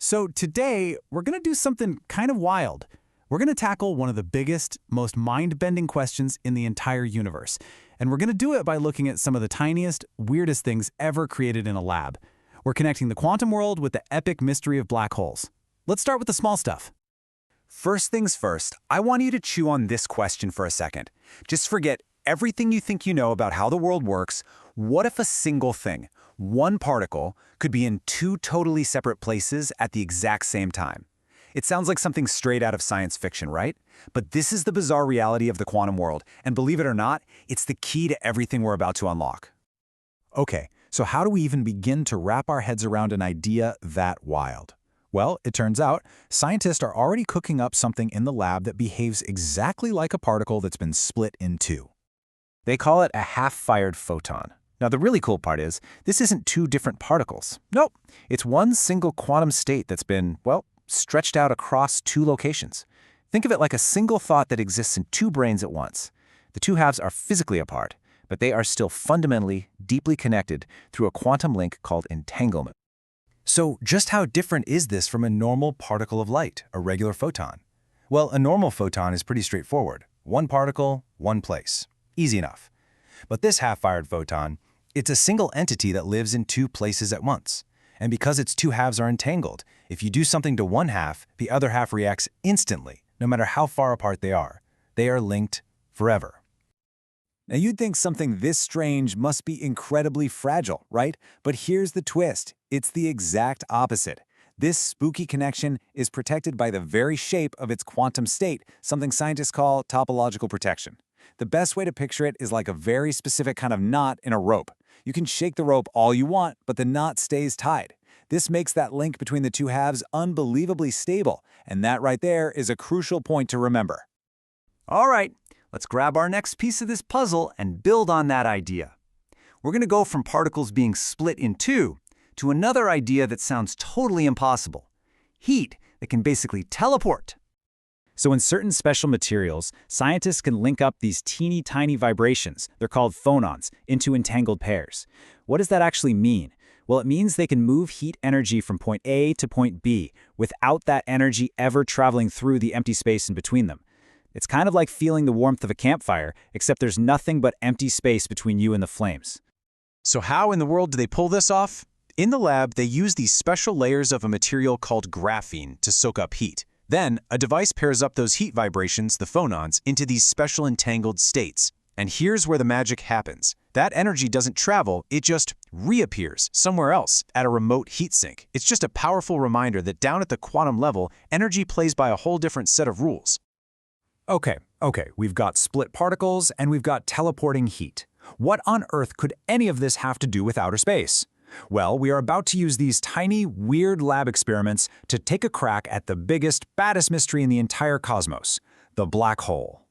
So today, we're going to do something kind of wild. We're going to tackle one of the biggest, most mind-bending questions in the entire universe. And we're going to do it by looking at some of the tiniest, weirdest things ever created in a lab. We're connecting the quantum world with the epic mystery of black holes. Let's start with the small stuff. First things first, I want you to chew on this question for a second. Just forget everything you think you know about how the world works. What if a single thing, one particle, could be in two totally separate places at the exact same time? It sounds like something straight out of science fiction, right? But this is the bizarre reality of the quantum world, and believe it or not, it's the key to everything we're about to unlock. Okay, so how do we even begin to wrap our heads around an idea that wild? Well, it turns out scientists are already cooking up something in the lab that behaves exactly like a particle that's been split in two. They call it a half-fired photon. Now, the really cool part is, this isn't two different particles. Nope, it's one single quantum state that's been, well, stretched out across two locations. Think of it like a single thought that exists in two brains at once. The two halves are physically apart, but they are still fundamentally, deeply connected through a quantum link called entanglement. So just how different is this from a normal particle of light, a regular photon? Well, a normal photon is pretty straightforward. One particle, one place. Easy enough. But this half-fired photon, it's a single entity that lives in two places at once. And because its two halves are entangled, if you do something to one half, the other half reacts instantly, no matter how far apart they are. They are linked forever. Now you'd think something this strange must be incredibly fragile, right? But here's the twist. It's the exact opposite. This spooky connection is protected by the very shape of its quantum state, something scientists call topological protection. The best way to picture it is like a very specific kind of knot in a rope. You can shake the rope all you want, but the knot stays tied. This makes that link between the two halves unbelievably stable, and that right there is a crucial point to remember. All right, let's grab our next piece of this puzzle and build on that idea. We're going to go from particles being split in two to another idea that sounds totally impossible: heat that can basically teleport. So in certain special materials, scientists can link up these teeny tiny vibrations, they're called photons, into entangled pairs. What does that actually mean? Well, it means they can move heat energy from point A to point B without that energy ever traveling through the empty space in between them. It's kind of like feeling the warmth of a campfire, except there's nothing but empty space between you and the flames. So how in the world do they pull this off? In the lab, they use these special layers of a material called graphene to soak up heat. Then, a device pairs up those heat vibrations, the photons, into these special entangled states. And here's where the magic happens. That energy doesn't travel, it just reappears somewhere else at a remote heat sink. It's just a powerful reminder that down at the quantum level, energy plays by a whole different set of rules. Okay, we've got split particles and we've got teleporting heat. What on earth could any of this have to do with outer space? Well, we are about to use these tiny, weird lab experiments to take a crack at the biggest, baddest mystery in the entire cosmos, the black hole.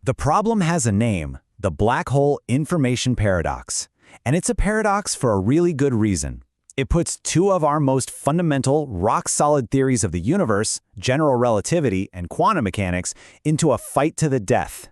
The problem has a name, the black hole information paradox. And it's a paradox for a really good reason. It puts two of our most fundamental, rock-solid theories of the universe, general relativity and quantum mechanics, into a fight to the death.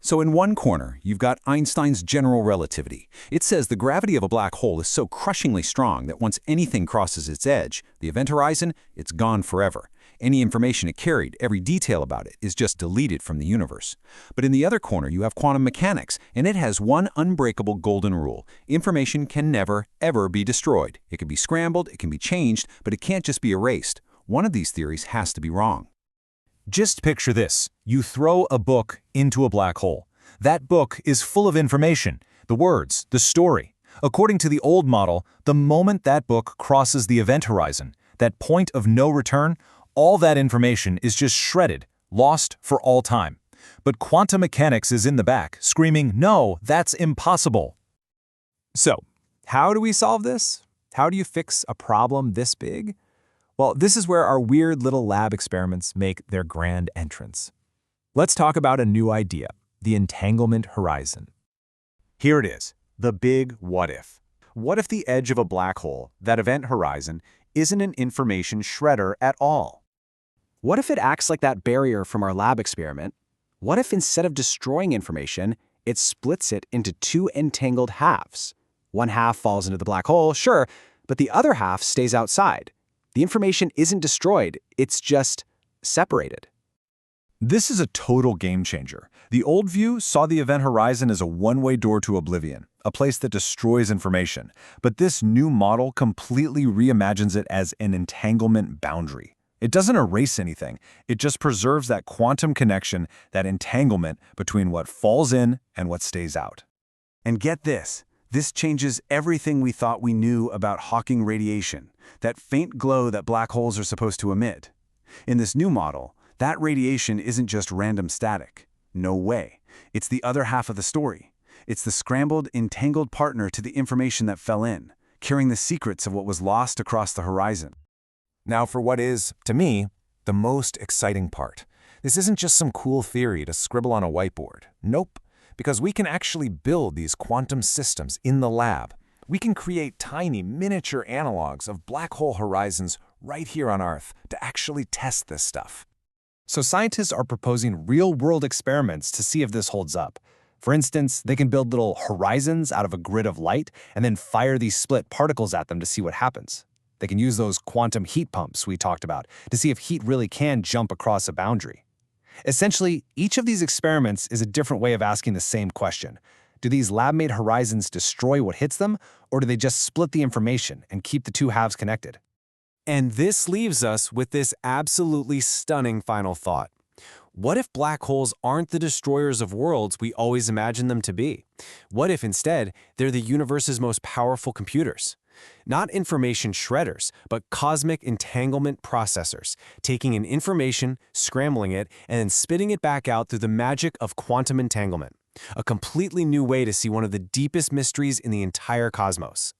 So in one corner, you've got Einstein's general relativity. It says the gravity of a black hole is so crushingly strong that once anything crosses its edge, the event horizon, it's gone forever. Any information it carried, every detail about it, is just deleted from the universe. But in the other corner, you have quantum mechanics, and it has one unbreakable golden rule. Information can never, ever be destroyed. It can be scrambled, it can be changed, but it can't just be erased. One of these theories has to be wrong. Just picture this. You throw a book into a black hole. That book is full of information, the words, the story. According to the old model, the moment that book crosses the event horizon, that point of no return, all that information is just shredded, lost for all time. But quantum mechanics is in the back, screaming, no, that's impossible. So, how do we solve this? How do you fix a problem this big? Well, this is where our weird little lab experiments make their grand entrance. Let's talk about a new idea, the entanglement horizon. Here it is, the big what if. What if the edge of a black hole, that event horizon, isn't an information shredder at all? What if it acts like that barrier from our lab experiment? What if instead of destroying information, it splits it into two entangled halves? One half falls into the black hole, sure, but the other half stays outside. The information isn't destroyed, it's just separated. This is a total game changer. The old view saw the event horizon as a one-way door to oblivion, a place that destroys information. But this new model completely reimagines it as an entanglement boundary. It doesn't erase anything. It just preserves that quantum connection, that entanglement between what falls in and what stays out. And get this changes everything we thought we knew about Hawking radiation, that faint glow that black holes are supposed to emit. In this new model, that radiation isn't just random static. No way. It's the other half of the story. It's the scrambled, entangled partner to the information that fell in, carrying the secrets of what was lost across the horizon. Now for what is, to me, the most exciting part. This isn't just some cool theory to scribble on a whiteboard. Nope. Because we can actually build these quantum systems in the lab. We can create tiny miniature analogs of black hole horizons right here on Earth to actually test this stuff. So scientists are proposing real-world experiments to see if this holds up. For instance, they can build little horizons out of a grid of light and then fire these split particles at them to see what happens. They can use those quantum heat pumps we talked about to see if heat really can jump across a boundary. Essentially, each of these experiments is a different way of asking the same question. Do these lab-made horizons destroy what hits them, or do they just split the information and keep the two halves connected? And this leaves us with this absolutely stunning final thought. What if black holes aren't the destroyers of worlds we always imagine them to be? What if instead they're the universe's most powerful computers? Not information shredders, but cosmic entanglement processors, taking in information, scrambling it, and then spitting it back out through the magic of quantum entanglement. A completely new way to see one of the deepest mysteries in the entire cosmos.